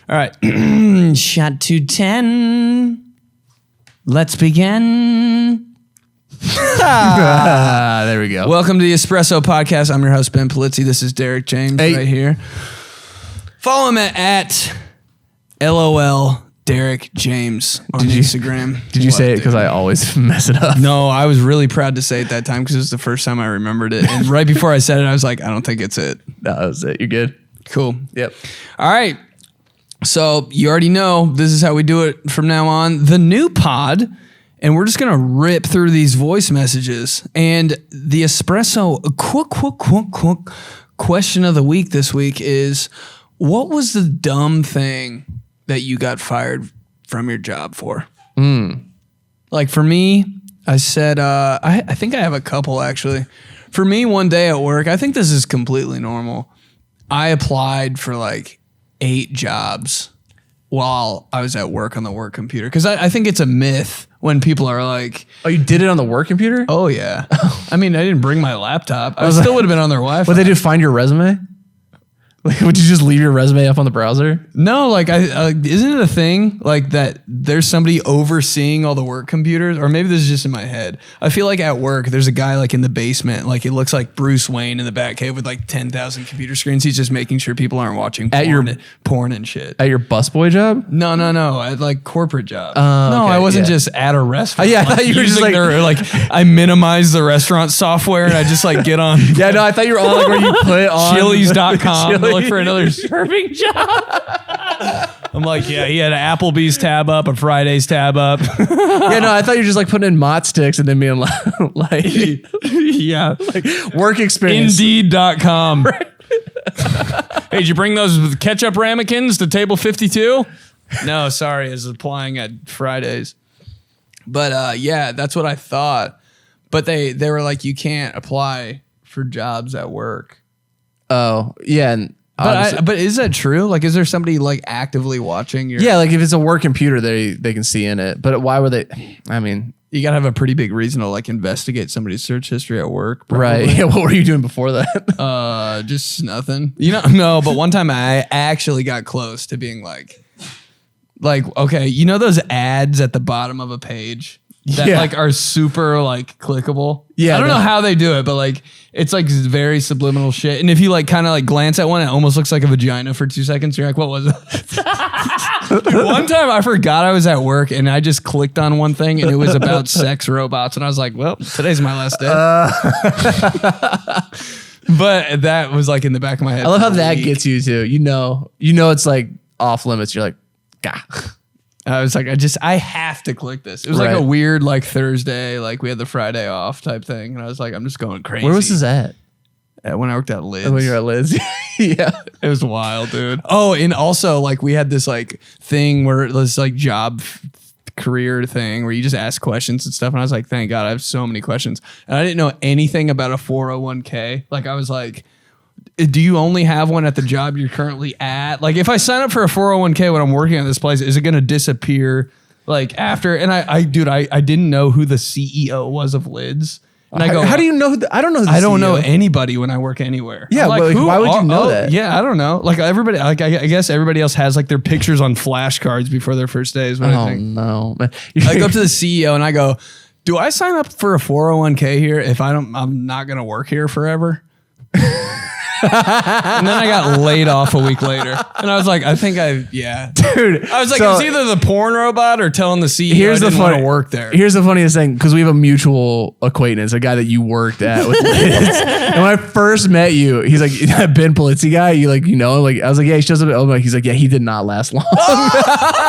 All right. Shot to 10. Let's begin. There we go. Welcome to the Espresso Podcast. I'm your host, 𝗵𝗂𝗂𝗃𝗃. This is 𝗃𝘁𝗁𝗃 right here. Follow him at LOL Derek James on Instagram. Did you say it because I always mess it up? No, I was really proud to say it that time because it was the first time I remembered it. And right before I said it, I was like, I don't think it's it. That was it. You're good. Cool. Yep. All right. So you already know this is how we do it from now on. The new pod, and we're just going to rip through these voice messages. And the Espresso question of the week this week is, what was the dumb thing that you got fired from your job for? Like for me, I said, I think I have a couple actually. For me, one day at work, I think this is completely normal. I applied for like 8 jobs while I was at work on the work computer. Because I think it's a myth when people are like... Oh, you did it on the work computer? Oh, yeah. I mean, I didn't bring my laptop. I still would have been on their Wi-Fi. What, they did find your resume? Like, would you just leave your resume up on the browser? No, like, isn't it a thing like that there's somebody overseeing all the work computers? Or maybe this is just in my head. I feel like at work, there's a guy like in the basement, like it looks like Bruce Wayne in the Batcave with like 10,000 computer screens. He's just making sure people aren't watching porn and shit. At your busboy job? No. At like corporate job. No, I wasn't just at a restaurant. Yeah, I thought you were just like... I minimize the restaurant software and I just like get on. Yeah, no, I thought you were on like where you put on... Chili's.com to look for another serving job. I'm like, yeah, he had an Applebee's tab up, a Fridays tab up. Yeah, no, I thought you were just like putting in mott sticks and then being like yeah, like work experience. Indeed.com. Right. Hey, did you bring those ketchup ramekins to table 52? No, sorry, I was applying at Fridays. But yeah, that's what I thought. But they were like, you can't apply for jobs at work. Oh, yeah. And but is that true? Like, is there somebody like actively watching your... Yeah, like if it's a work computer, they can see in it. But why would they... I mean... You got to have a pretty big reason to like investigate somebody's search history at work. Probably. Right. Yeah, what were you doing before that? Just nothing. No, but one time I actually got close to being like, okay, you know those ads at the bottom of a page that like are super like clickable? Yeah. I don't know how they do it, but like it's like very subliminal shit. And if you like kind of like glance at one, it almost looks like a vagina for 2 seconds. You're like, what was it? One time I forgot I was at work and I just clicked on one thing and it was about sex robots. And I was like, well, today's my last day. But that was like in the back of my head. I love how that gets you too. You know, it's like off limits. You're like, gah. I was like, I have to click this. It was like a weird like Thursday, like we had the Friday off type thing. And I was like, I'm just going crazy. Where was this at? When I worked at Lids. When you were at Lids. Yeah. It was wild, dude. Oh, and also like we had this like thing where this like job career thing where you just ask questions and stuff. And I was like, thank God I have so many questions. And I didn't know anything about a 401k. Like I was like, do you only have one at the job you're currently at? Like if I sign up for a 401k when I'm working at this place, is it going to disappear like after? And I didn't know who the CEO was of Lids. And I go, how do you know? I don't know. I don't know anybody when I work anywhere. Yeah, like, but why would you know that? Yeah, I don't know. Like everybody, like I guess everybody else has like their pictures on flashcards before their first day. Is what I think. No, I go up to the CEO and I go, do I sign up for a 401k here if I'm not going to work here forever? And then I got laid off a week later. And I was like, dude. I was like, it was either the porn robot or telling the CEO I didn't want to work there. Here's the funniest thing, because we have a mutual acquaintance, a guy that you worked at with Liz. And when I first met you, he's like, that 𝗵𝗂𝗂𝗃𝗃 guy, you like, you know, like I was like, yeah, he shows up at Omaha. He's like, yeah, he did not last long. I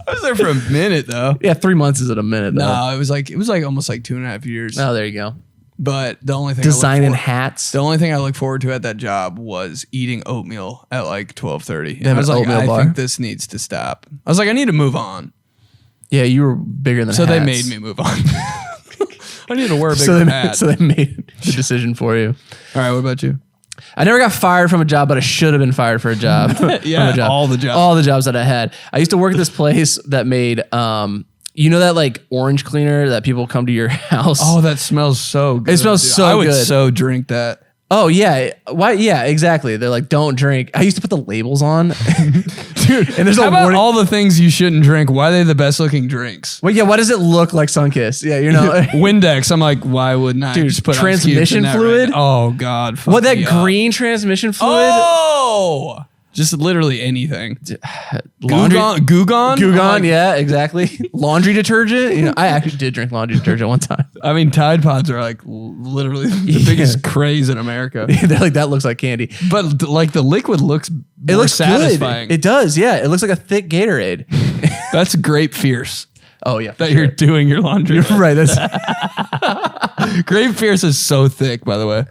was there for a minute though. Yeah, 3 months isn't a minute though. No, it was like almost like 2.5 years. Oh, there you go. But the only thing designing hats. The only thing I look forward to at that job was eating oatmeal at like 12:30. I was like, I bar? think this needs to stop. I was like, I need to move on. Yeah, you were bigger than so hats. They made me move on. I need to wear a bigger hat. So they made the decision for you. All right, what about you? I never got fired from a job, but I should have been fired for a job. Yeah, all the jobs that I had. I used to work at this place that made you know that like orange cleaner that people come to your house? Oh, that smells so good. It smells so good. I would so drink that. Oh yeah, why? Yeah, exactly. They're like, don't drink. I used to put the labels on, dude. And there's How a about warning. all the things you shouldn't drink? Why are they the best looking drinks? Well, yeah. Why does it look like Sunkist? Yeah, you know. Windex. I'm like, why wouldn't I? Dude, just put transmission ice cubes in that fluid? right now? Oh God. What, that fuck me up. green transmission fluid? Oh, just literally anything. Laundry. Guggen? Guggen, yeah, exactly. Laundry detergent. You know, I actually did drink laundry detergent one time. I mean, Tide Pods are like literally the biggest craze in America. They're like, that looks like candy. But like the liquid looks It looks satisfying. good. It does, yeah. It looks like a thick Gatorade. That's Grape Fierce. Oh yeah, That you're doing your laundry. You're right. That's Grape Fierce is so thick, by the way.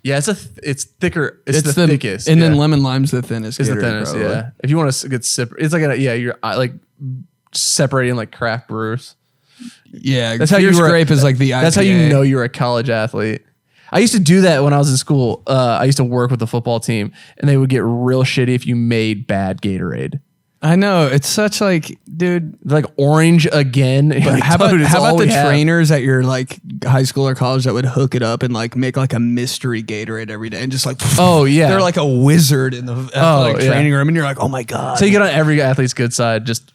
yeah. It's thicker. It's the thickest, and then yeah. lemon lime's the thinnest. It's the Gatorade, thinnest. probably. Yeah. If you want to get sip, it's like you're like separating like craft brewers. Yeah, That's how you Fierce were. Grape is like the IPA. That's how you know you're a college athlete. I used to do that when I was in school. I used to work with the football team, and they would get real shitty if you made bad Gatorade. I know. It's such like, dude. Like orange again. Like, How dude, it's about all the we have. trainers at your like high school or college that would hook it up and like make like a mystery Gatorade every day and just like Oh yeah, they're like a wizard in the athletic training room and you're like, oh my god. So you get on every athlete's good side, just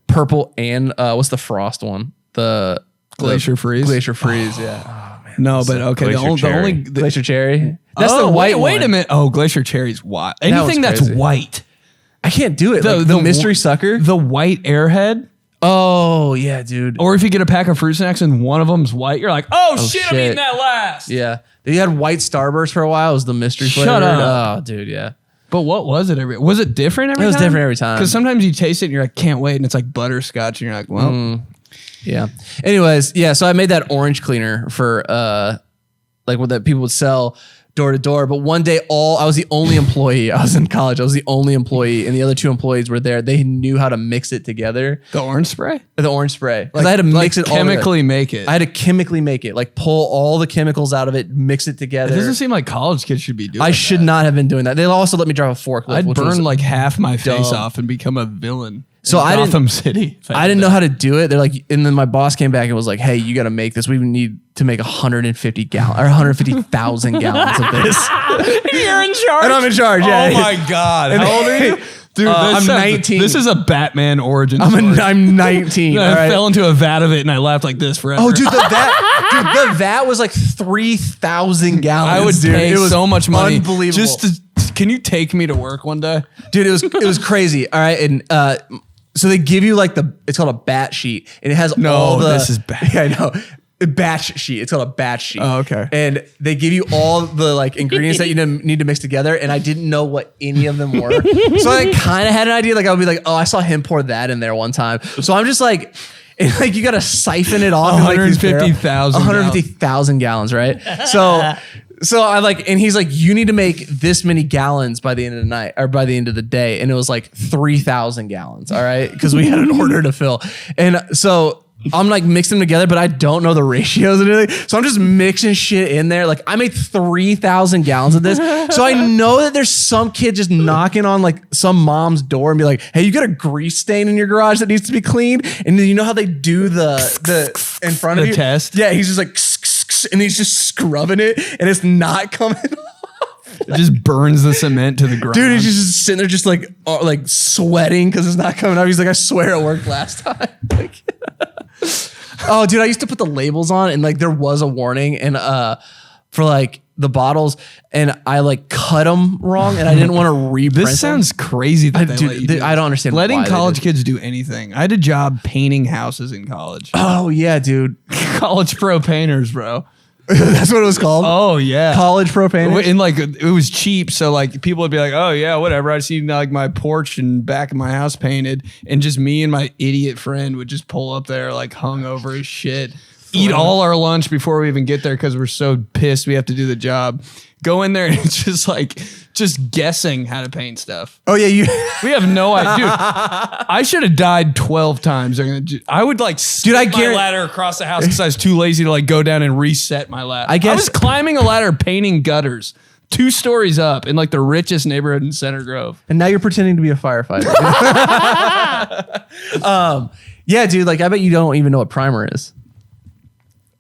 purple and what's the frost one? The Glacier Freeze. Glacier Freeze, yeah. No, but okay. Glacier cherry. That's the white one. Wait a minute. Oh, Glacier Cherry's white. Anything that's crazy. white. I can't do it. The mystery sucker. The white Airhead. Oh yeah, dude. Or if you get a pack of fruit snacks and one of them's white, you're like, oh shit, I'm shit. eating that last. Yeah, they had white Starburst for a while. It was the mystery flavor. Shut up. Oh, dude, yeah. But what was it was it different every time? It was different every time. Because sometimes you taste it and you're like, can't wait, and it's like butterscotch, and you're like, well, Yeah. Anyways, yeah. So I made that orange cleaner for like what that people would sell door to door. But one day, I was the only employee. I was in college. I was the only employee, and the other two employees were there. They knew how to mix it together. the orange spray? The orange spray. Because I had to mix it all chemically make it. I had to chemically make it, like pull all the chemicals out of it, mix it together. It doesn't seem like college kids should be doing I should not have been doing that. They also let me drive a forklift. I'd which was burn like half my face dumb. off and become a villain. So in I didn't- Gotham City. I didn't know how to do it. They're like, and then my boss came back and was like, "Hey, you got to make this. We need to make 150 gallons or 150,000 gallons of this." You're in charge. And I'm in charge. Yeah. Oh my god! How old are you, dude? I'm 19. This is a Batman origin story. I'm 19. I all right? fell into a vat of it and I laughed like this forever. Oh, dude, the vat was like 3,000 gallons. I would dude. pay It was so much money. Unbelievable. Can you take me to work one day? Dude, it was crazy. All right, and so they give you like it's called a bat sheet, and it has all the. This is bad. Yeah, I know. A batch sheet. It's called a batch sheet. Oh, okay. And they give you all the like ingredients that you need to mix together, and I didn't know what any of them were. So I kind of had an idea. Like I would be like, oh, I saw him pour that in there one time. So I'm just like. And like you gotta siphon it off. 150,000. 150,000 gallons, right? So I like, and he's like, you need to make this many gallons by the end of the night or by the end of the day. And it was like 3,000 gallons. All right. Cause we had an order to fill. And so I'm like mixing them together, but I don't know the ratios and anything. So I'm just mixing shit in there. Like I made 3,000 gallons of this. So I know that there's some kid just knocking on like some mom's door and be like, hey, you got a grease stain in your garage that needs to be cleaned. And you know how they do the in front of The you? test? Yeah. He's just like, and he's just scrubbing it and it's not coming off. It just burns the cement to the ground. Dude, he's just sitting there just like sweating because it's not coming off. He's like, I swear it worked last time. Like, oh, dude, I used to put the labels on and like there was a warning and for like the bottles and I like cut them wrong and I didn't want to reprint This sounds crazy that they let you do I don't understand letting why they college did. kids do anything. I had a job painting houses in college. Oh yeah, dude. College pro painters, bro. That's what it was called? Oh yeah. College pro painters? And like it was cheap, so like people would be like, "Oh yeah, whatever." I just need like my porch and back of my house painted, and just me and my idiot friend would just pull up there like hung over as shit, eat all our lunch before we even get there because we're so pissed we have to do the job. Go in there and it's just guessing how to paint stuff. Oh yeah, We have no idea. Dude, I should have died 12 times. I would like skip my ladder across the house because I was too lazy to like go down and reset my ladder. I was climbing a ladder painting gutters 2 stories up in like the richest neighborhood in Center Grove. And now you're pretending to be a firefighter. Yeah, dude, like I bet you don't even know what primer is.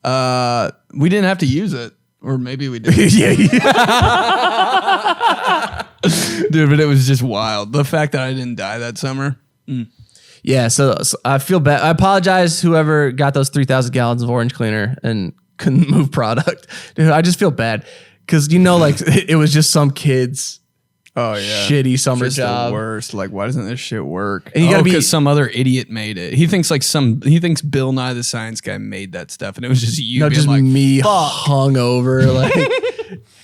We didn't have to use it. Or maybe we did. yeah. Dude, but it was just wild. The fact that I didn't die that summer. Yeah, so I feel bad. I apologize whoever got those 3,000 gallons of orange cleaner and couldn't move product. Dude, I just feel bad because like it was just some kid's shitty summer just job. The worst. Like, why doesn't this shit work? And you gotta be because some other idiot made it. He thinks Bill Nye the Science Guy made that stuff, and it was just you. No, being just like, me fuck. hungover, like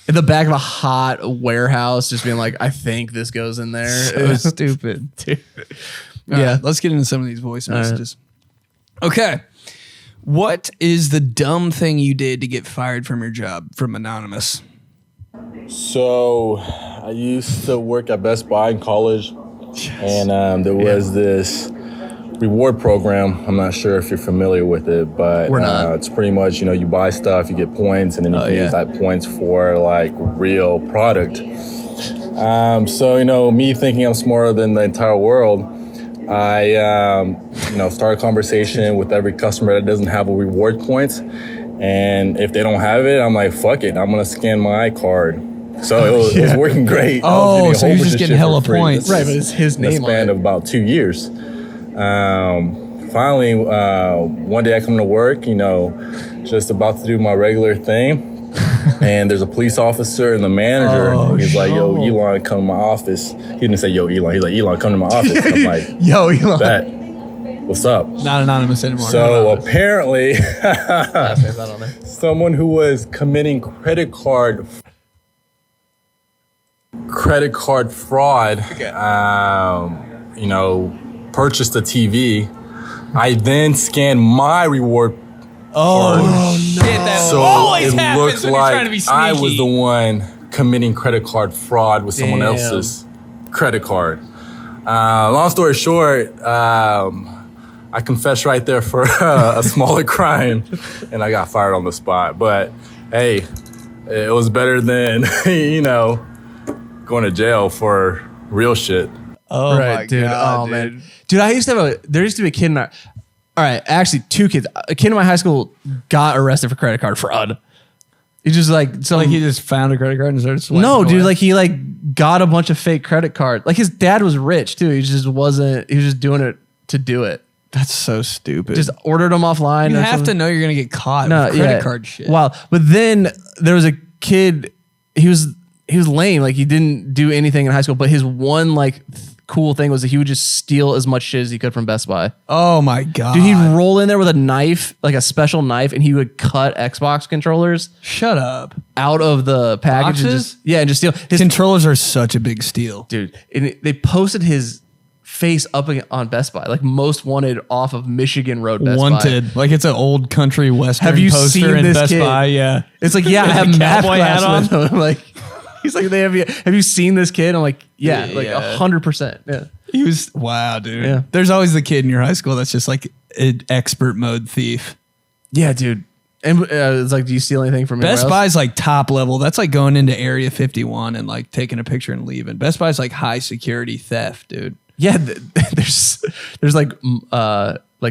in the back of a hot warehouse, just being like, I think this goes in there. So stupid. Dude. Yeah, let's get into some of these voice messages. Okay. What is the dumb thing you did to get fired from your job? From Anonymous. So I used to work at Best Buy in college, and there was this reward program. I'm not sure if you're familiar with it, but it's pretty much, you buy stuff, you get points, and then you can use that points for like real product. So, me thinking I'm smarter than the entire world, I, start a conversation with every customer that doesn't have a reward points. And if they don't have it, I'm like, fuck it, I'm going to scan my card. So it was working great. Oh, so you're just getting hella points. Right, but it's his name on it. In a span of about 2 years. Finally, one day I come to work, just about to do my regular thing. And there's a police officer and the manager. He's like, yo, Elon, come to my office. He didn't say, yo, Elon. He's like, Elon, come to my office. And I'm like, yo, Elon. Bet. What's up? Not anonymous anymore. So apparently, someone who was committing credit card fraud, purchased a TV. I then scanned my reward card. Oh, no. That so always it happens looked when you're trying to be like sneaky. I was the one committing credit card fraud with someone else's credit card. Long story short, I confessed right there for a smaller crime, and I got fired on the spot. But hey, it was better than going to jail for real shit. Oh right, my dude. God, man, dude. There used to be a kid in our. All right, actually, 2 kids. A kid in my high school got arrested for credit card fraud. He just he just found a credit card and started swiping. No, dude, away? he got a bunch of fake credit cards. Like his dad was rich too. He was just doing it to do it. That's so stupid. Just ordered them offline. You have to know you're gonna get caught with credit card shit. Wow. But then there was a kid. He was lame. Like he didn't do anything in high school. But his one cool thing was that he would just steal as much shit as he could from Best Buy. Oh my God. Dude, he'd roll in there with a knife, like a special knife, and he would cut Xbox controllers. Shut up. Out of the package. Boxes? And just steal. His controllers are such a big steal. Dude, and they posted his face up on Best Buy, like most wanted off of Michigan Road Best Wanted. Buy. Like it's an old country western Have you poster seen in this Best kid? Buy. Yeah. It's like, yeah, I have a math cowboy class hat with him. Like, he's like, have you seen this kid? I'm like, yeah, like 100%. Yeah. He was, wow, dude. Yeah. There's always the kid in your high school that's just like an expert mode thief. Yeah, dude. And it's like, do you steal anything from Best else? Buy's like top level. That's like going into Area 51 and like taking a picture and leaving. Best Buy's like high security theft, dude. Yeah, there's like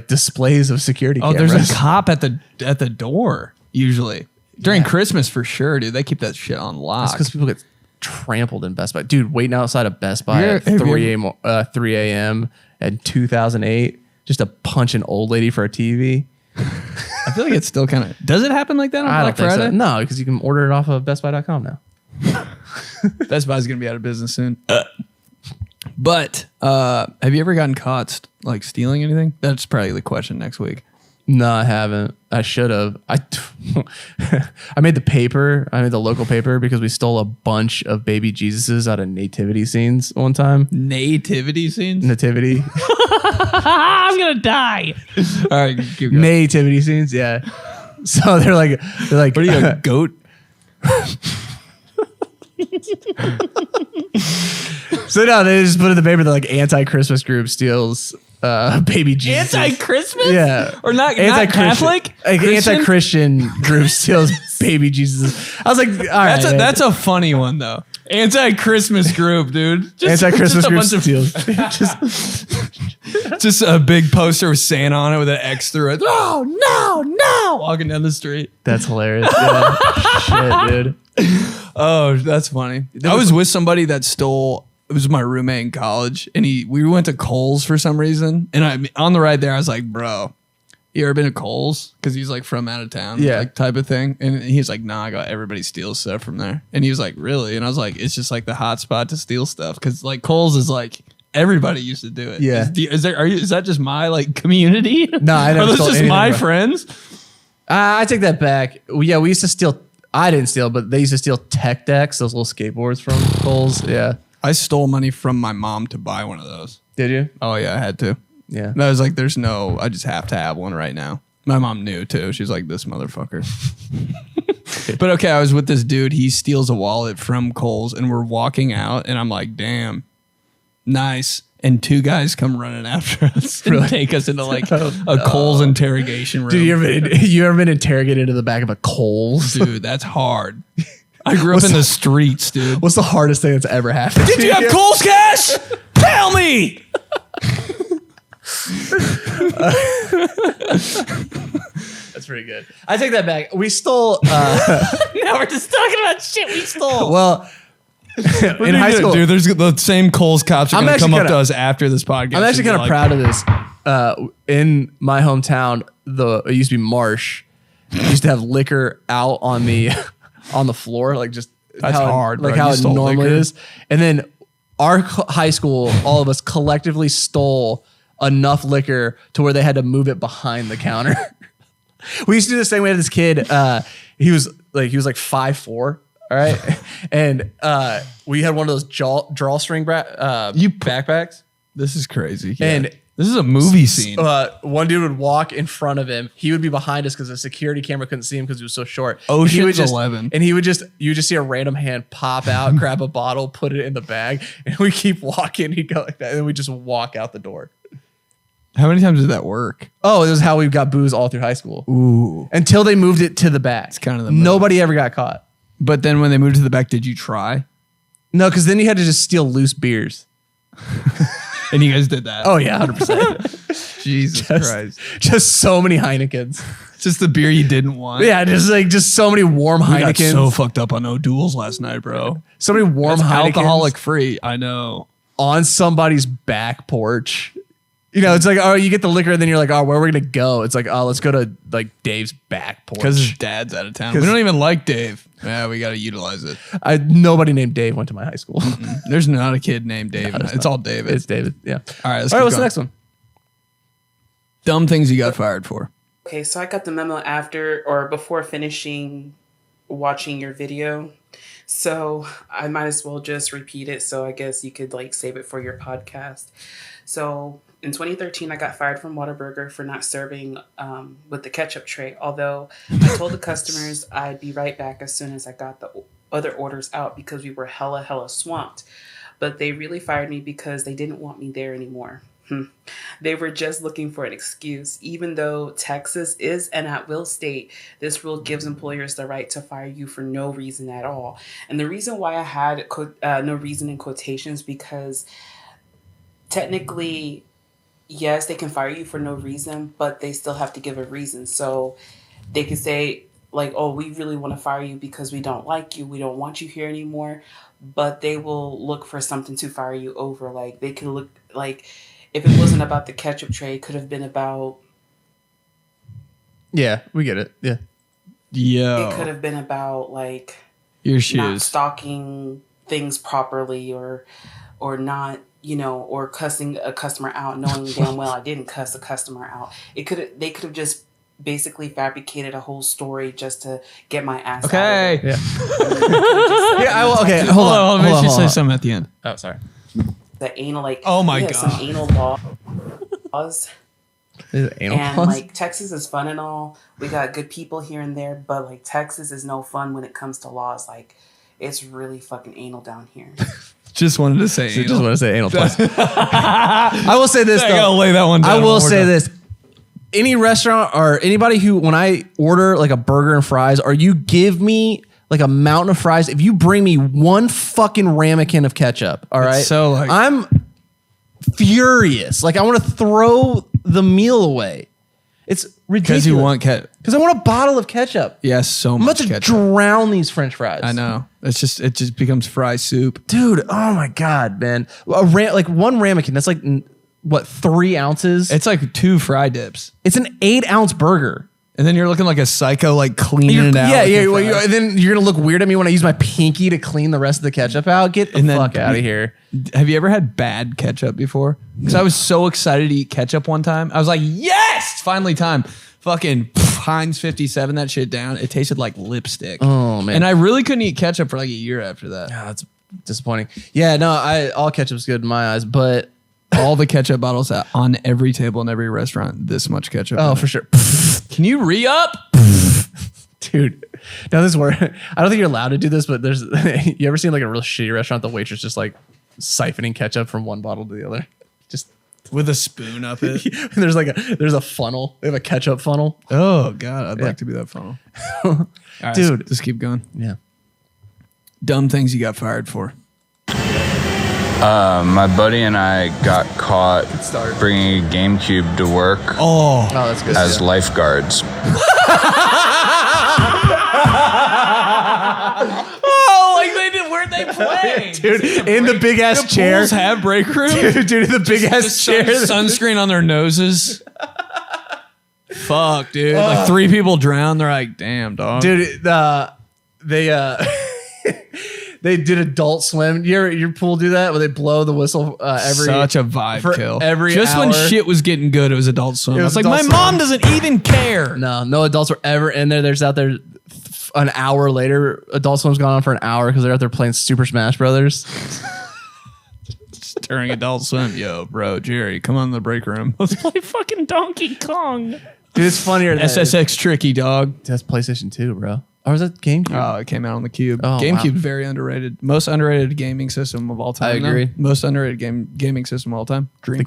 displays of security cameras. There's a cop at the door usually. During Christmas for sure, dude. They keep that shit on lock. That's because people get trampled in Best Buy. Dude, waiting outside of Best Buy at 3 a.m. in 2008 just to punch an old lady for a TV. I feel like it's still kind of... Does it happen like that on Black Friday? So. No, because you can order it off of bestbuy.com now. Best Buy's going to be out of business soon. But have you ever gotten caught stealing anything? That's probably the question next week. No, I haven't. I should have. I made the local paper because we stole a bunch of baby Jesuses out of nativity scenes one time. Nativity scenes? Nativity. I'm going to die. All right, keep going. Nativity scenes, yeah. So they're like, what are you, a goat? So no, they just put in the paper that anti-Christmas group steals baby Jesus. Anti-Christmas? Yeah. Or not Catholic? Anti-Christian group steals baby Jesus. I was like, all right. That's a funny one though. Anti-Christmas group, dude. Anti-Christmas group steals. Just a big poster with Santa on it with an X through it. Oh, no. Walking down the street. That's hilarious. Yeah. Shit, dude. Oh, that's funny. I was with somebody that stole. It was my roommate in college, and we went to Kohl's for some reason. And on the ride there, I was like, bro, you ever been to Kohl's? Because he's like from out of town, like type of thing. And he's like, nah, I got everybody steals stuff from there. And he was like, really? And I was like, it's just like the hot spot to steal stuff. Because like Kohl's is like everybody used to do it. Yeah. Is that just my like community? No, I never Are those stole just anything, my bro. friends? I take that back. Yeah, we used to steal. I didn't steal, but they used to steal tech decks, those little skateboards from Kohl's. Yeah. I stole money from my mom to buy one of those. Did you? Oh yeah, I had to. Yeah. And I was like, I just have to have one right now. My mom knew too. She was like, this motherfucker. But okay, I was with this dude. He steals a wallet from Kohl's and we're walking out and I'm like, damn, nice. And two guys come running after us and take us into like a Kohl's interrogation room. Dude, you ever been interrogated in the back of a Kohl's? Dude, that's hard. I grew up in the streets, dude. What's the hardest thing that's ever happened? Did you have Kohl's cash? Tell me. That's pretty good. I take that back. We stole. Now we're just talking about shit we stole. Well, in high school, dude, there's the same Kohl's cops are I'm going to come actually up to us after this podcast. I'm actually and kind of be proud of this. In my hometown, it used to be Marsh. We used to have liquor out on the floor, like just That's hard, like bro. how You it stole normally liquor? is. And then our high school, all of us collectively stole enough liquor to where they had to move it behind the counter. We used to do the same way to this kid. He was like 5'4". All right. And we had one of those drawstring backpacks. This is crazy. And this is a movie scene. One dude would walk in front of him. He would be behind us because the security camera couldn't see him because he was so short. Ocean's 11. And you would just see a random hand pop out, grab a bottle, put it in the bag, and we keep walking. He'd go like that. And then we just walk out the door. How many times did that work? Oh, it was how we got booze all through high school. Ooh. Until they moved it to the back. It's kind of the move. Nobody ever got caught. But then when they moved to the back, did you try? No, because then you had to just steal loose beers. And you guys did that? Oh, yeah, 100%. Jesus Christ. Just so many Heinekens. Just the beer you didn't want? Yeah, just so many warm We got Heinekens. so fucked up on O'Doul's last night, bro. So many warm That's Heinekens. alcoholic free. I know. On somebody's back porch. You know, it's like, oh, you get the liquor and then you're like, oh, where are we going to go? It's like, oh, let's go to like Dave's back porch. Because his dad's out of town. We don't even like Dave. Yeah, we got to utilize it. Nobody named Dave went to my high school. There's not a kid named Dave. It's all David. It's David. Yeah. All right, What's the next one? Dumb things you got fired for. Okay, so I got the memo after or before finishing watching your video. So I might as well just repeat it. So I guess you could like save it for your podcast. So in 2013, I got fired from Whataburger for not serving with the ketchup tray. Although I told the customers I'd be right back as soon as I got the other orders out because we were hella swamped. But they really fired me because they didn't want me there anymore. They were just looking for an excuse. Even though Texas is an at-will state, this rule gives employers the right to fire you for no reason at all. And the reason why I had no reason in quotations because technically, yes, they can fire you for no reason, but they still have to give a reason. So they could say like, oh, we really want to fire you because we don't like you. We don't want you here anymore. But they will look for something to fire you over. Like they can look like if it wasn't about the ketchup tray, it could have been about. Yeah, we get it. Yeah. Yo. It could have been about like your not shoes. stocking things properly or not, you know, or cussing a customer out, knowing damn well I didn't cuss a customer out. They could have just basically fabricated a whole story just to get my ass Okay. out of it. Yeah. Yeah. Okay. Hold on. Let me say something at the end. Oh, sorry. The anal like Oh my yeah, God. some anal laws. Is it anal And puns? like Texas is fun and all. We got good people here and there, but like Texas is no fun when it comes to laws. Like it's really fucking anal down here. Just wanted to say I just anal. want to say anal puns. I will say this I though. gotta lay that one down I will one more say time. this. Any restaurant or anybody who, when I order like a burger and fries, or you give me like a mountain of fries, if you bring me one fucking ramekin of ketchup, all right? so like- I'm furious. Like I want to throw the meal away. It's ridiculous. Because you want ketchup. Because I want a bottle of ketchup. Yes, so I'm much about to ketchup. drown these French fries. I know. It just becomes fry soup. Dude, oh my God, man. Like one ramekin, that's like, what, 3 ounces? It's like 2 fry dips. It's an 8-ounce burger. And then you're looking like a psycho, like cleaning it out. Yeah, with yeah. your Well, fries. and then you're gonna look weird at me when I use my pinky to clean the rest of the ketchup out. Get the fuck out of here. Have you ever had bad ketchup before? Because I was so excited to eat ketchup one time. I was like, yes, it's finally time. Fucking Heinz 57, that shit down. It tasted like lipstick. Oh, man. And I really couldn't eat ketchup for like a year after that. Yeah, that's disappointing. Yeah, no, all ketchup's good in my eyes, but All the ketchup bottles on every table in every restaurant, this much ketchup. oh, in for it. sure. Can you re-up? Dude, now this is where I don't think you're allowed to do this, but there's you ever seen like a real shitty restaurant, the waitress just like siphoning ketchup from one bottle to the other? Just With a spoon up it? there's a funnel. They have a ketchup funnel. Oh, God. I'd like to be that funnel. All right, Dude. just keep going. Yeah. Dumb things you got fired for. My buddy and I got caught start. bringing a GameCube to work Oh, Oh, that's good. as lifeguards. oh, like they did. Where'd they play? Dude, in the big ass chair. Pools have break rooms. Dude, in the big ass chair. Sunscreen on their noses. Fuck, dude. Like 3 people drowned. They're like, damn, dog. Dude, they they did Adult Swim. Your pool do that where they blow the whistle every Such a vibe for kill. every Just when hour. shit was getting good, it was Adult Swim. It I was was like, Adult my mom Swim. doesn't even care. No adults were ever in there. There's out there an hour later. Adult Swim's gone on for an hour because they're out there playing Super Smash Brothers. During Adult Swim, yo, bro, Jerry, come on in the break room. Let's play fucking Donkey Kong. Dude, it's funnier. Than SSX Tricky, dog. That's PlayStation 2, bro. Or was that GameCube? Oh, it came out on the Cube. Oh, GameCube, wow. very underrated. Most underrated gaming system of all time. I though. agree. Most underrated gaming system of all time. Cube.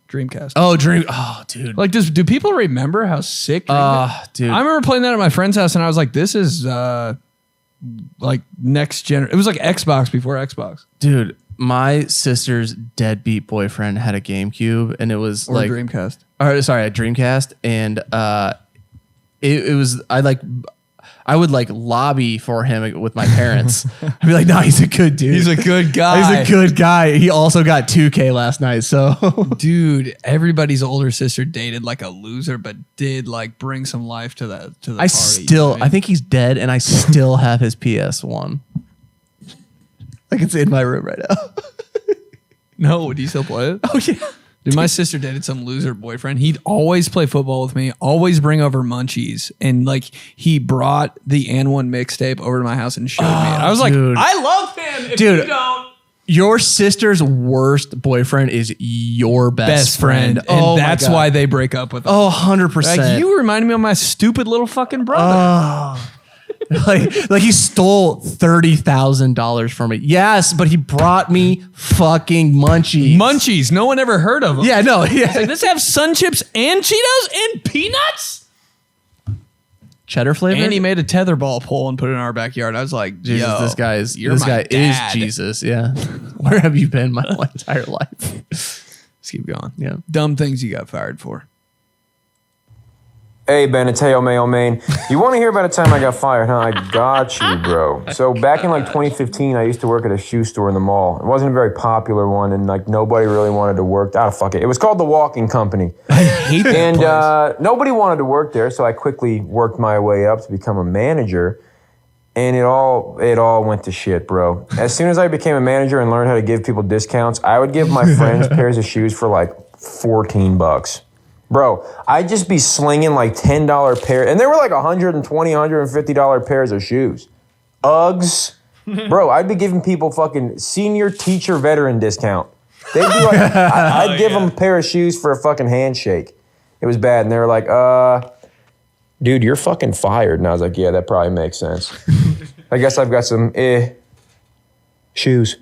Dreamcast. Oh, dude. Like, do people remember how sick? Dude. I remember playing that at my friend's house, and I was like, "This is like next gen." It was like Xbox before Xbox Dude, my sister's deadbeat boyfriend had a GameCube, and it was or like Dreamcast. Or sorry, a Dreamcast, and it was I would like lobby for him with my parents. I'd be like, no, he's a good dude. He's a good guy. He's a good guy. He also got 2K last night, so Dude, everybody's older sister dated like a loser, but did like bring some life to the party. I think he's dead, and I still have his PS1. Like it's in my room right now. No, do you still play it? Oh yeah. Dude, my sister dated some loser boyfriend. He'd always play football with me, always bring over munchies. And like he brought the N1 mixtape over to my house and showed me it. I was dude. like, I love him. If Dude. you don't. Your sister's worst boyfriend is your best friend. And Oh, my that's God. why they break up with him. Oh, 100%. Like, you reminded me of my stupid little fucking brother. like he stole $30,000 from me. Yes, but he brought me fucking munchies. Munchies. No one ever heard of them. Yeah, no. Yeah. Like, does it have Sun Chips and Cheetos and peanuts? Cheddar flavor. And he made a tetherball pole and put it in our backyard. I was like, Jesus, yo, this guy is dad. Jesus. Yeah. Where have you been my entire life? Let's keep going. Yeah. Dumb things you got fired for. Hey, Ben, it's Hail Mayo, Maine. You want to hear about a time I got fired, huh? I got you, bro. So back in like 2015, I used to work at a shoe store in the mall. It wasn't a very popular one, and like nobody really wanted to work. Fuck it. It was called The Walking Company. I hate that And place. nobody wanted to work there, so I quickly worked my way up to become a manager. And it all went to shit, bro. As soon as I became a manager and learned how to give people discounts, I would give my friends pairs of shoes for like $14. Bro, I'd just be slinging like $10 pair, and they were like $120, $150 pairs of shoes. Uggs. Bro, I'd be giving people fucking senior teacher veteran discount. They'd be like, I'd give them a pair of shoes for a fucking handshake. It was bad, and they were like, dude, you're fucking fired. And I was like, yeah, that probably makes sense. I guess I've got some shoes.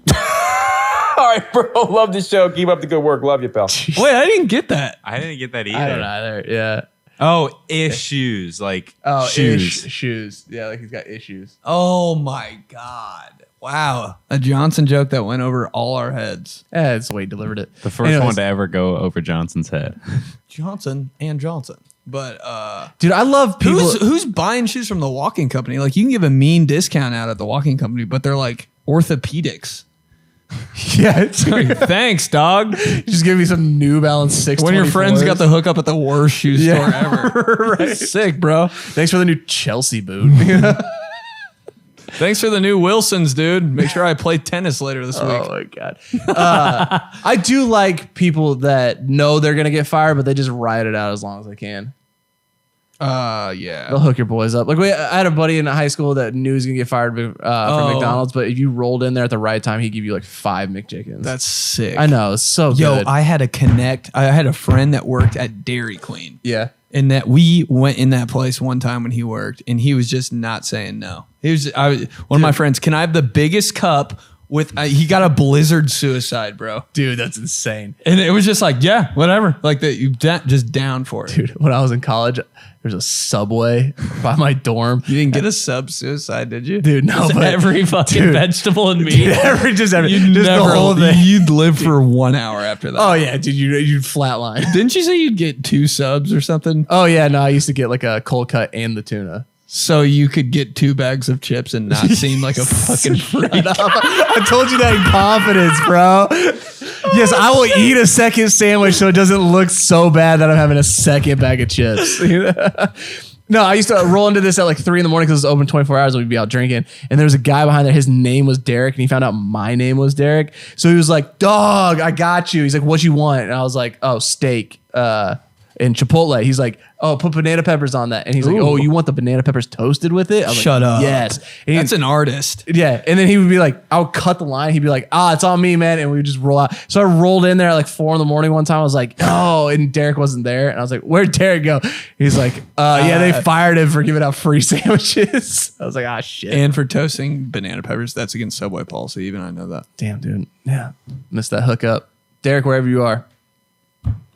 All right, bro. Love the show. Keep up the good work. Love you, pal. Wait, I didn't get that. I didn't get that either. I don't either. Yeah. Oh, issues. Like Oh, shoes. shoes. Yeah, like he's got issues. Oh my God. Wow. A Johnson joke that went over all our heads. It's the way he delivered it. The first one to ever go over Johnson's head. Johnson and Johnson. But dude, I love people. Who's buying shoes from the walking company? Like, you can give a mean discount out at the walking company, but they're like orthopedics. Yeah, it's thanks, dog. Just give me some New Balance 624s. When your friends got the hookup at the worst shoe store ever. Right. Sick, bro. Thanks for the new 𝗀𝐿𝐴 boot. Thanks for the new Wilsons, dude. Make sure I play tennis later this week. Oh my god. I do like people that know they're gonna get fired, but they just ride it out as long as they can. Yeah. They'll hook your boys up. Like I had a buddy in high school that knew he was gonna get fired from McDonald's, but if you rolled in there at the right time, he'd give you like 5 McChickens. That's sick. I know, it's so Yo, good. I had a friend that worked at Dairy Queen. Yeah. And that we went in that place one time when he worked, and he was just not saying no. One of my friends, can I have the biggest cup with, he got a blizzard suicide, bro. Dude, that's insane. And it was just like, yeah, whatever. Like just down for it. Dude, when I was in college, there's a Subway by my dorm. You didn't get a sub suicide, did you? Dude, no, but Every fucking vegetable and meat. Dude, just The whole thing. You'd live for 1 hour after that. Oh yeah, dude, you'd flatline. Didn't you say you'd get 2 subs or something? Oh yeah, no, I used to get like a cold cut and the tuna. So you could get 2 bags of chips and not seem like a fucking freak. I told you that in confidence, bro. Yes, I will eat a second sandwich so it doesn't look so bad that I'm having a second bag of chips. No, I used to roll into this at like 3 a.m. because it was open 24 hours and we'd be out drinking. And there was a guy behind there. His name was Derek, and he found out my name was Derek. So he was like, dog, I got you. He's like, what you want? And I was like, oh, steak and Chipotle. He's like, oh, put banana peppers on that. And he's like, oh, you want the banana peppers toasted with it? I was Shut like, up. yes. And That's an artist. yeah. And then he would be like, I would cut the line. He'd be like, it's on me, man. And we would just roll out. So I rolled in there at like 4 a.m. one time. I was like, oh, and Derek wasn't there. And I was like, where'd Derek go? He's like, yeah, they fired him for giving out free sandwiches. I was like, shit. And for toasting banana peppers, that's against Subway policy. Even I know that. Damn, dude. Yeah. Missed that hookup. Derek, wherever you are.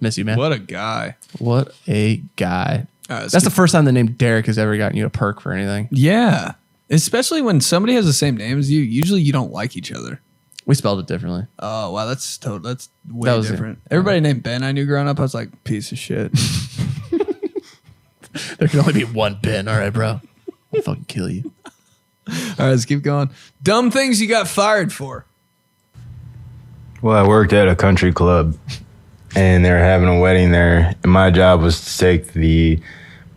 Miss you, man. What a guy. What a guy. That's That's the first time the name Derek has ever gotten you a perk for anything. Yeah. Especially when somebody has the same name as you. Usually you don't like each other. We spelled it differently. Oh, wow. That's way That was different. Everybody named Ben I knew growing up, I was like, piece of shit. There can only be one Ben. All right, bro. I'll fucking kill you. All right, let's keep going. Dumb things you got fired for. Well, I worked at a country club, and they were having a wedding there, and my job was to take the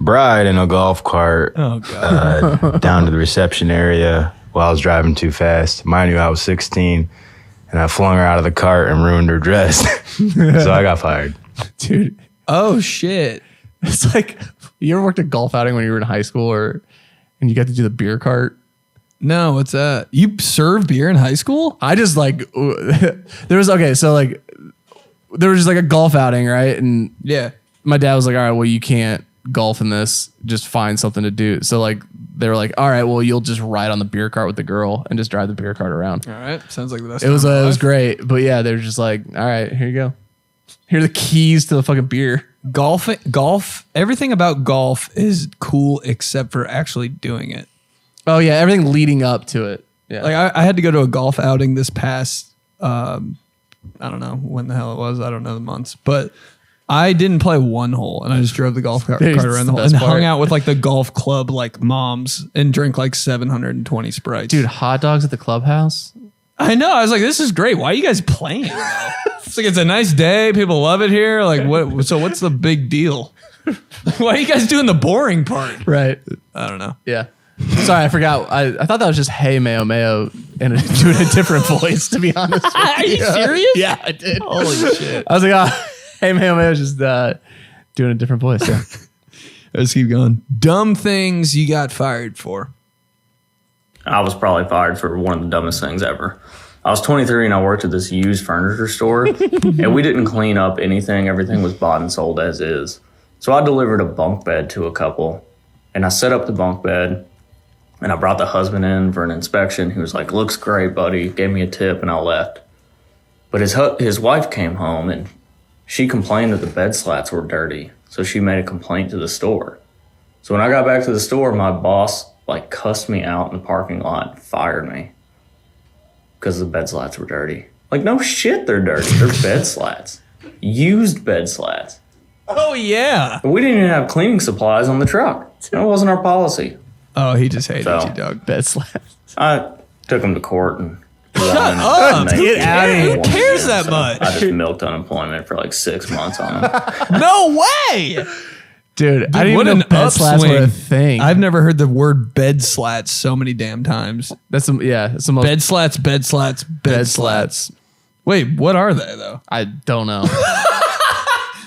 bride in a golf cart down to the reception area while I was driving too fast. Mind you, I was 16, and I flung her out of the cart and ruined her dress. So I got fired. Dude, Oh, shit. it's like, you ever worked a golf outing when you were in high school and you got to do the beer cart? No, what's that? You serve beer in high school? I just like, there was just like a golf outing, right? And Yeah. my dad was like, all right, well, you can't golf in this. Just find something to do. So like, they were like, all right, well, you'll just ride on the beer cart with the girl and just drive the beer cart around. All right. Sounds like the best. It was time of my life. great. But yeah, they were just like, all right, here you go. Here are the keys to the fucking beer. Golf. Everything about golf is cool except for actually doing it. Oh yeah, everything leading up to it. Yeah. Like I had to go to a golf outing this past, I don't know when the hell it was. I don't know the months, but I didn't play one hole, and I just drove the golf cart Dude, around the hole best and part. hung out with like the golf club like moms and drank like 720 Sprites. Dude, hot dogs at the clubhouse. I know. I was like, this is great. Why are you guys playing? It's like, it's a nice day. People love it here. Like, what? So what's the big deal? Why are you guys doing the boring part? Right. I don't know. Yeah. Sorry, I forgot. I thought that was just "Hey Mayo Mayo" and doing a different voice. To be honest, Are you serious? Yeah, I did. Holy shit. I was like, "Hey Mayo Mayo," just doing a different voice. Yeah. Let's keep going. Dumb things you got fired for. I was probably fired for one of the dumbest things ever. I was 23 and I worked at this used furniture store, and we didn't clean up anything. Everything was bought and sold as is. So I delivered a bunk bed to a couple, and I set up the bunk bed, and I brought the husband in for an inspection. He was like, "Looks great, buddy." Gave me a tip, and I left. But his wife came home, and she complained that the bed slats were dirty. So she made a complaint to the store. So when I got back to the store, my boss like cussed me out in the parking lot and fired me. because the bed slats were dirty. Like, no shit, they're dirty. They're bed slats. Used bed slats. Oh, yeah. We didn't even have cleaning supplies on the truck. That wasn't our policy. Oh, he just hated So- you, dog. Bed slats. I took him to court and Shut up. Get out of here. Who cares that much? I just milked unemployment for like 6 months on him. No way. Dude, I didn't what even know an bed slats were a upswing. thing. I've never heard the word bed slats so many damn times. That's some, yeah, it's the most Bed slats, bed slats, bed slats. Wait, what are they though? I don't know.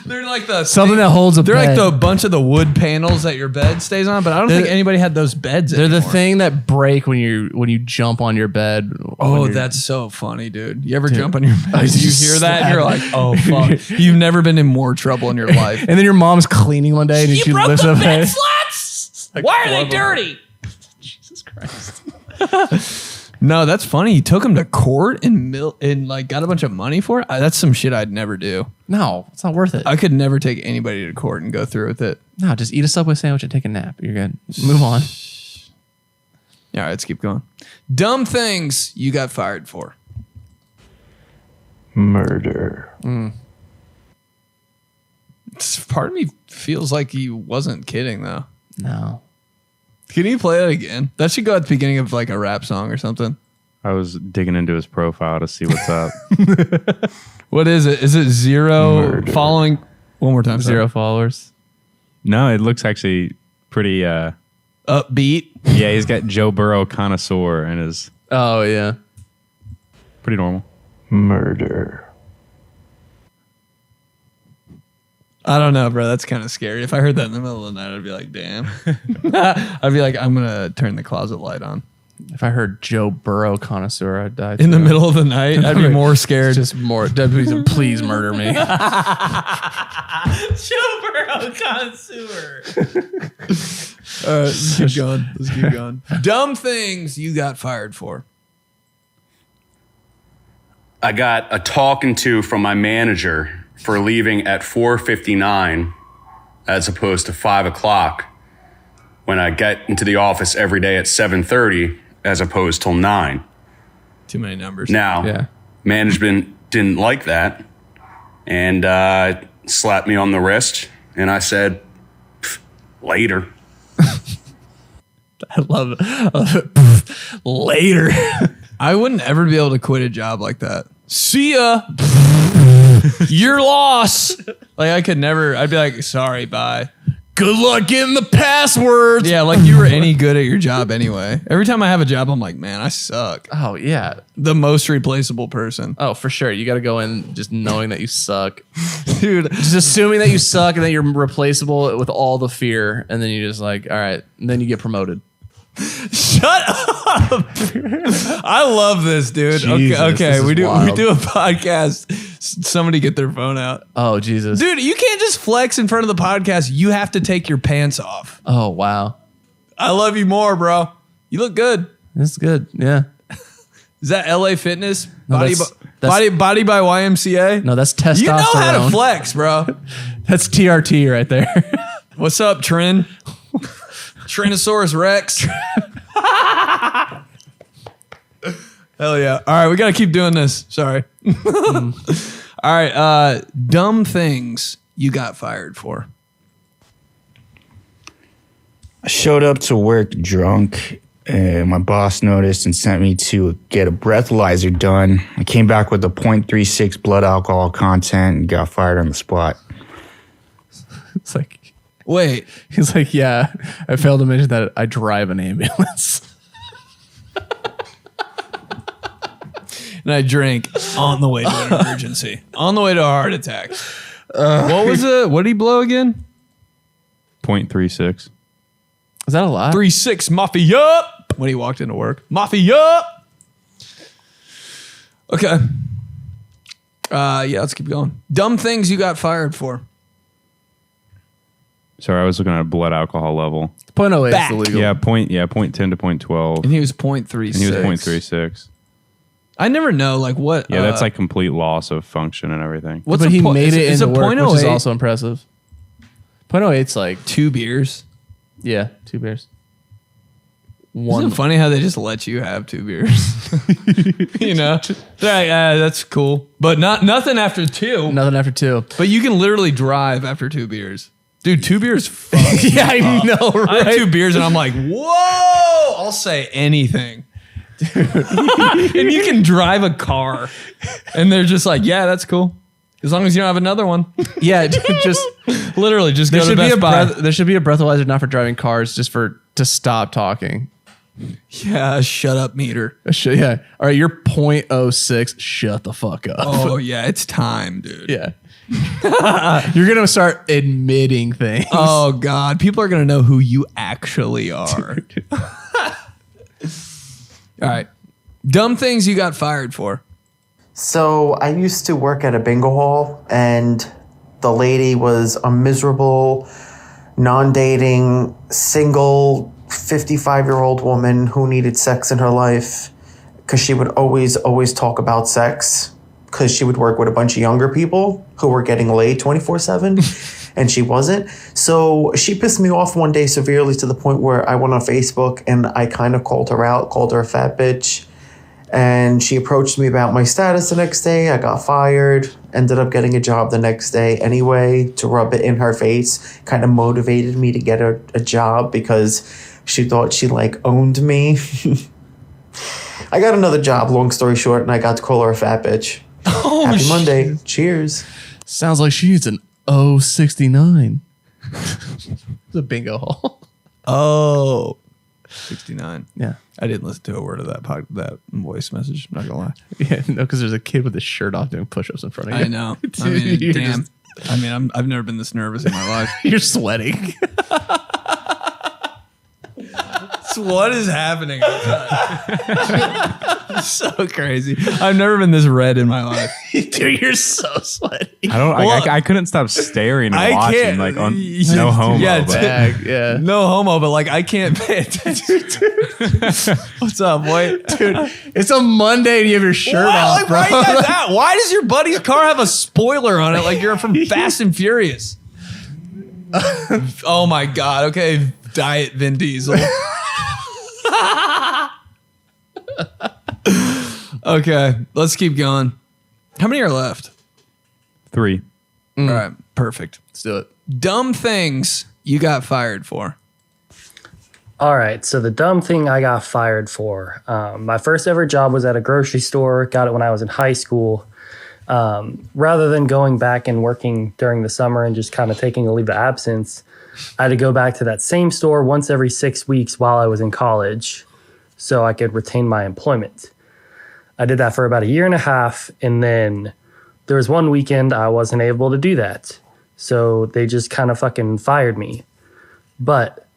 They're like the Something that holds a They're bed. like the bunch of the wood panels that your bed stays on, but I don't think anybody had those beds They're the anymore. thing that break when you jump on your bed. Oh, that's so funny, dude. You ever jump on your bed? you You hear that and you're like, oh, fuck. You've never been in more trouble in your life. And then your mom's cleaning one day and she lifts up bed slats? Why are they dirty? Jesus Christ. No, that's funny. You took him to court and like got a bunch of money for it. That's some shit I'd never do. No, it's not worth it. I could never take anybody to court and go through with it. No, just eat a Subway sandwich and take a nap. You're good. Move on. All right, let's keep going. Dumb things you got fired for. Murder. Part of me feels like he wasn't kidding though. No. Can you play that again? That should go at the beginning of like a rap song or something. I was digging into his profile to see what's up. What is it? Is it zero following? One more time. Zero followers. No, it looks actually pretty. Upbeat. Yeah, he's got Joe Burrow connoisseur and is Oh, yeah. pretty normal. Murder. I don't know, bro. That's kind of scary. If I heard that in the middle of the night, I'd be like, damn. I'd be like, I'm going to turn the closet light on. If I heard Joe Burrow connoisseur, I'd die. In the middle of the night, I'd be more scared. Just more. Please murder me. Joe Burrow connoisseur. All right, let's keep going. Let's keep going. Dumb things you got fired for. I got a talking to from my manager for leaving at 4:59 as opposed to 5 o'clock when I get into the office every day at 7:30 as opposed till 9. Too many numbers. Now, Yeah. management didn't like that and slapped me on the wrist, and I said, later. I love it. Later. I wouldn't ever be able to quit a job like that. See ya. Your loss. Like I could never. I'd be like, sorry, bye. Good luck getting the passwords. Yeah, like you were any good at your job anyway. Every time I have a job, I'm like, man, I suck. Oh, yeah. The most replaceable person. Oh, for sure. You got to go in just knowing that you suck. Dude, Just assuming that you suck and that you're replaceable with all the fear. And then you just like, all right. And then you get promoted. shut up. I love this, dude. Jesus, okay, this is we wild. do a podcast. Somebody get their phone out. Oh, Jesus. Dude, you can't just flex in front of the podcast. You have to take your pants off. Oh, wow. I love you more, bro. You look good. That's good. Yeah. Is that LA Fitness? No, Body by YMCA? No, that's testosterone. You know how to flex, bro. That's TRT right there. What's up, Trin? Trinosaurus Rex. Hell yeah. All right, we got to keep doing this. Sorry. All right, dumb things you got fired for. I showed up to work drunk. My boss noticed and sent me to get a breathalyzer done. I came back with a 0.36 blood alcohol content and got fired on the spot. It's like, Wait, he's like, yeah, I failed to mention that I drive an ambulance. and I drank on the way to an emergency, on the way to a heart attack. What was it? What did he blow again? 0.36. Is that a lot? 3-6 Mafia when he walked into work. Mafia. Okay. Yeah, let's keep going. Dumb things you got fired for. Sorry, I was looking at a blood alcohol level. 0.08 Back. is illegal. Yeah, 0.10 to 0.12. And he was 0.36. And he was 0.36. I never know like what. Yeah, that's like complete loss of function and everything. What's But a he po- made is it is into a work, which is 0.08 also impressive. 0.08's like, 2 beers. yeah, 2 beers. Isn't it funny how they just let you have 2 beers? You know, that's cool, but nothing after 2. Nothing after 2. But you can literally drive after 2 beers. Dude, 2 beers fucks Yeah, me I up. know, right? I have 2 beers and I'm like, whoa, I'll say anything. Dude. And you can drive a car and they're just like, yeah, that's cool. As long as you don't have another one. Yeah, just literally just there go to should be Best a Buy. there should be a breathalyzer not for driving cars, just to stop talking. Yeah, shut up meter. Yeah. All right, you're 0.06. Shut the fuck up. Oh yeah, it's time, dude. Yeah. You're gonna start admitting things. Oh God, people are gonna know who you actually are. All right, dumb things you got fired for. So I used to work at a bingo hall, and the lady was a miserable, non-dating, single, 55-year-old woman who needed sex in her life because she would always talk about sex because she would work with a bunch of younger people who were getting laid 24/7 and she wasn't. So she pissed me off one day severely to the point where I went on Facebook and I kind of called her out, called her a fat bitch. And she approached me about my status the next day. I got fired, ended up getting a job the next day anyway to rub it in her face. Kind of motivated me to get a job because she thought she like owned me. I got another job, long story short, and I got to call her a fat bitch. Oh, Happy Monday. Cheers. Sounds like she needs an 069. The bingo hall. Oh, 69. Yeah. I didn't listen to a word of that voice message. I'm not gonna lie. Yeah, no, because there's a kid with his shirt off doing push-ups in front of you. I know. Dude, I mean, you're damn. I mean, I've never been this nervous in my life. You're sweating. What is happening? So crazy. I've never been this red in my life. Dude, you're so sweaty. I couldn't stop staring and I watching can't- like on no homo. Yeah, but- Yeah. No homo, but like I can't pay attention. What's up, boy? Dude, it's a Monday and you have your shirt off, Like, bro. why, you guys out? Why does your buddy's car have a spoiler on it like you're from Fast and Furious? Oh my God. Okay. Diet Vin Diesel. Okay. Let's keep going. How many are left? 3. All right. Perfect. Let's do it. Dumb things you got fired for. All right, so the dumb thing I got fired for. My first ever job was at a grocery store. Got it when I was in high school. Rather than going back and working during the summer and just kind of taking a leave of absence, I had to go back to that same store once every 6 weeks while I was in college so I could retain my employment. I did that for about 1.5 years, and then there was one weekend I wasn't able to do that. So they just kind of fucking fired me. But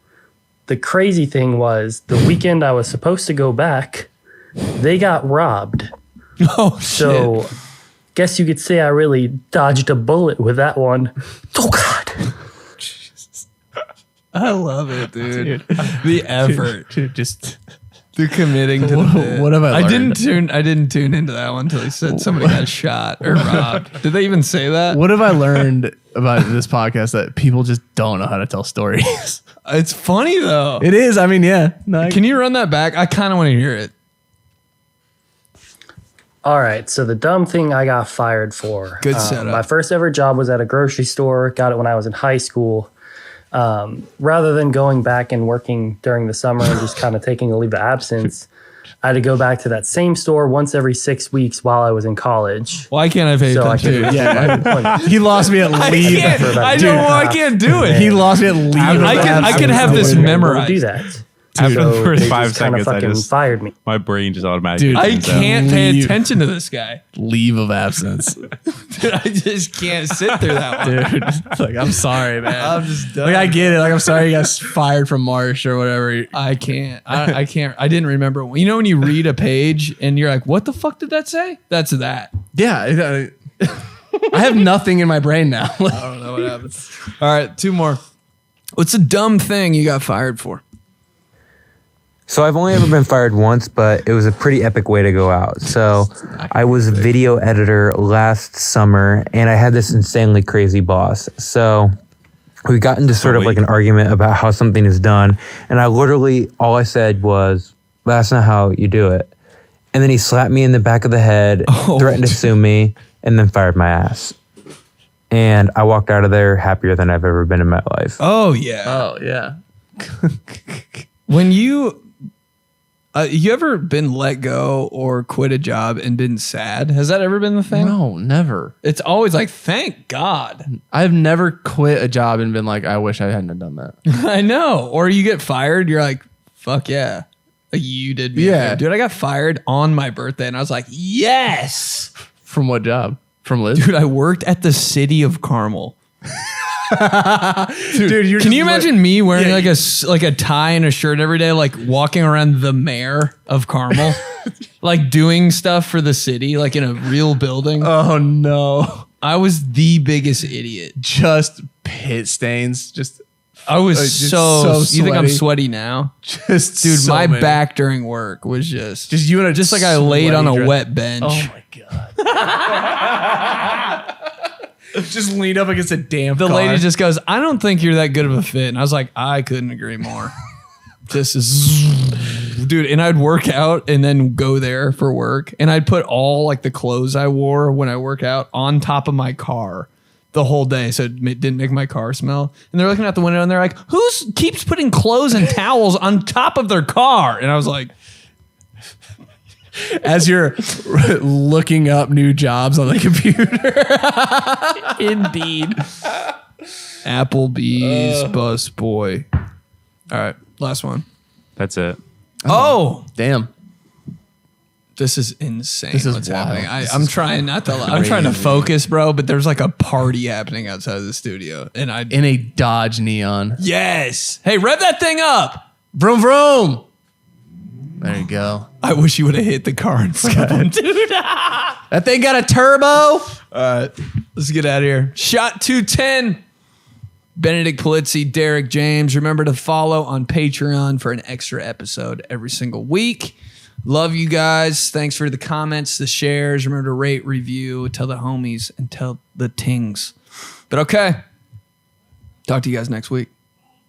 the crazy thing was the weekend I was supposed to go back, they got robbed. Oh, so shit. Guess you could say I really dodged a bullet with that one. Oh, God. I love it, dude. The effort. Dude, just the committing to the bit. What have I learned? I didn't tune into that one until he said somebody got shot or robbed. Did they even say that? What have I learned about this podcast that people just don't know how to tell stories? It's funny though. It is. I mean, yeah. No, Can you run that back? I kind of want to hear it. All right, so the dumb thing I got fired for. Good setup. My first ever job was at a grocery store. Got it when I was in high school. Rather than going back and working during the summer and just kind of taking a leave of absence, I had to go back to that same store once every 6 weeks while I was in college. Why can't I pay So I attention? could retain my employment. he lost me at leave. I can't do it. He lost me at leave. I can have this memorized. Do that. After the So first they 5 just kind of seconds, fucking fired me. my brain just automatically. Dude, I tunes out. can't pay Leave. attention to this guy. Leave of absence. Dude, I just can't sit through that one. Dude, like, I'm sorry, man. I'm just done. Like, I get it. Like, I'm sorry you got fired from Marsh or whatever. I can't. I can't. I didn't remember. You know when you read a page and you're like, what the fuck did that say? That's that. Yeah. I have nothing in my brain now. I don't know what happened. All right, 2 more. What's a dumb thing you got fired for? So I've only ever been fired once, but it was a pretty epic way to go out. So I was a video editor last summer, and I had this insanely crazy boss. So we got into sort of like an argument about how something is done. And all I said was, that's not how you do it. And then he slapped me in the back of the head, threatened to sue me, and then fired my ass. And I walked out of there happier than I've ever been in my life. Oh, yeah. Oh, yeah. When you ever been let go or quit a job and been sad? Has that ever been the thing? No, never. It's always like, thank God. I've never quit a job and been like, I wish I hadn't have done that. I know. Or you get fired, you're like, fuck yeah. Like, you did me. Yeah. Dude, I got fired on my birthday and I was like, yes. From what job? From Liz? Dude, I worked at the city of Carmel. Dude, can you imagine me wearing like a tie and a shirt every day, like walking around the mayor of Carmel, like doing stuff for the city, like in a real building? Oh no. I was the biggest idiot. Just pit stains. I was so you think I'm sweaty. sweaty now? Just dude, so my many. back during work was just you in a just like I laid on a sweaty wet bench. Oh my God. Just leaned up against a damn The car. lady just goes, I don't think you're that good of a fit. And I was like, I couldn't agree more. This is, dude. And I'd work out and then go there for work. And I'd put all like the clothes I wore when I work out on top of my car the whole day. So it didn't make my car smell. And they're looking out the window and they're like, who keeps putting clothes and towels on top of their car? And I was like, as you're looking up new jobs on the computer. Indeed. Applebee's bus boy. All right, last one. That's it. Oh, damn. This is insane. This is what's wild. happening. This I'm is trying not to. I'm trying to focus, bro. But there's like a party happening outside of the studio, and in a Dodge Neon. Yes. Hey, rev that thing up. Vroom vroom. There you go. I wish you would have hit the car in front of him, dude. That thing got a turbo. All right, let's get out of here. Shot 210. Benedict Polizzi, Derek James. Remember to follow on Patreon for an extra episode every single week. Love you guys. Thanks for the comments, the shares. Remember to rate, review, tell the homies, and tell the tings. But okay. Talk to you guys next week.